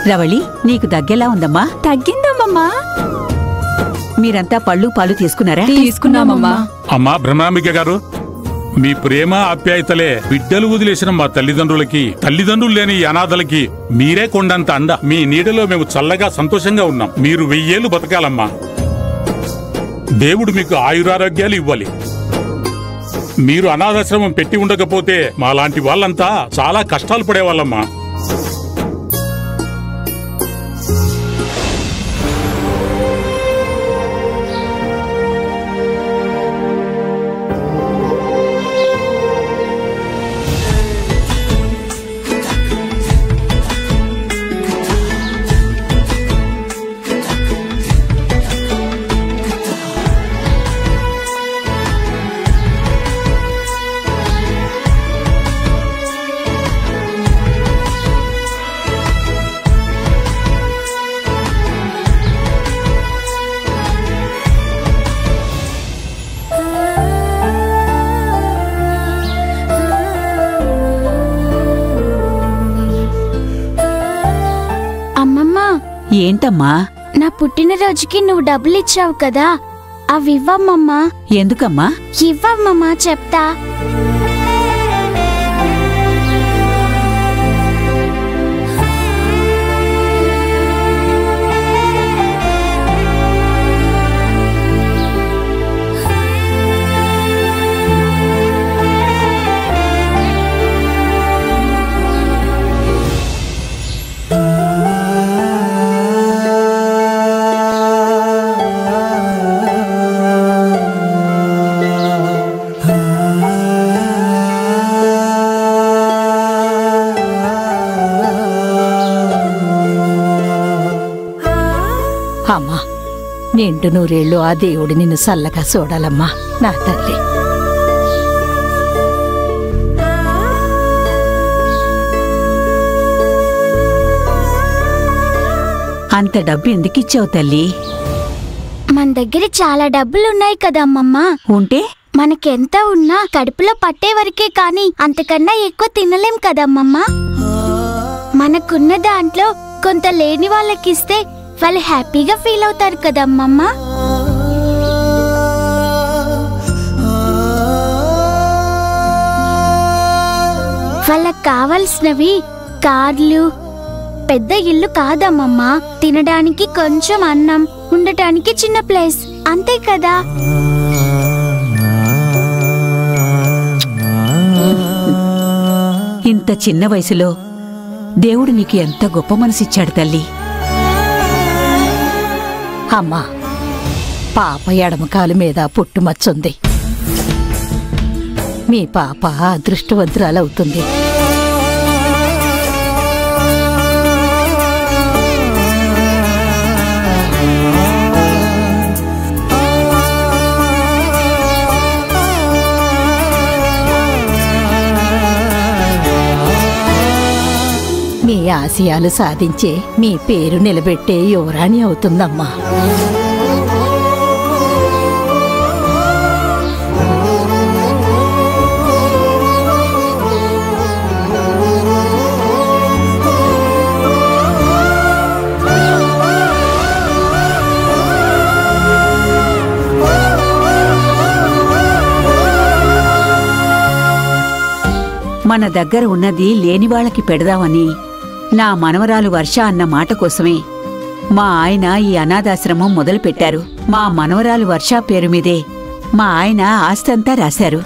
రవళి, నీకు దగ్గెలా ఉందమ్మా? తగ్గిందమ్మమ్మా. మీరంతా పళ్ళు పాలు తీసుకున్నారా? తీసుకున్నామమ్మా. అమ్మా బ్రహ్మాంబిక గారు, మీ ప్రేమ ఆప్యాయతలే బిడ్డలు వదిలేసిన మా తల్లిదండ్రులకి, తల్లిదండ్రులు లేని ఈ అనాథలకి మీరే కొండంత అండ. మీ నీడలో మేము చల్లగా సంతోషంగా ఉన్నాం. మీరు 1000 ఏళ్లు బతకాలమ్మా. దేవుడు మీకు ఆయురారోగ్యాలు ఇవ్వాలి. మీరు అనాథాశ్రమం పెట్టి ఉండకపోతే మాలాంటి వాళ్ళంతా చాలా కష్టాలు పడేవాళ్ళమ్మా. ఏంటమ్మా? నా పుట్టినరోజుకి నువ్వు డబ్బులు ఇచ్చావు కదా, అవి ఇవ్వమ్మమ్మా. ఎందుకమ్మా? ఇవ్వమ్మమ్మా, చెప్తా. అమ్మా, నిండు నూరేళ్ళు ఆ దేవుడు నిన్ను చల్లగా చూడాలమ్మా నా తల్లి. అంత డబ్బు ఎందుకిచ్చావు తల్లి? మన దగ్గర చాలా డబ్బులున్నాయి కదా అమ్మమ్మా. ఉంటే మనకెంత ఉన్నా కడుపులో పట్టే వరకే కాని అంతకన్నా ఎక్కువ తినలేం కదమ్మమ్మా. మనకున్న దాంట్లో కొంత లేని వాళ్ళకిస్తే వాళ్ళు హ్యాపీగా ఫీల్ అవుతారు కదమ్మమ్మా. వాళ్ళకి కావలసినవి కార్లు, పెద్ద ఇల్లు కాదమ్మమ్మా. తినడానికి కొంచెం అన్నం, ఉండటానికి చిన్న ప్లేస్, అంతే కదా. ఇంత చిన్న వయసులో దేవుడు నీకు ఎంత గొప్ప మనసిచ్చాడు తల్లి. అమ్మా, పాప ఎడమకాలు మీద పుట్టుమచ్చుంది. మీ పాప అదృష్టవంతురాలవుతుంది. మీ ఆశయాలు సాధించే, మీ పేరు నిలబెట్టే యువరాణి అవుతుందమ్మా. మన దగ్గర ఉన్నది లేని వాళ్ళకి పెడదామని నా మనవరాలు వర్ష అన్న మాట కోసమే మా ఆయన ఈ అనాథాశ్రమం మొదలుపెట్టారు. మా మనవరాలు వర్ష పేరు మీదే మా ఆయన ఆస్తంతా రాశారు.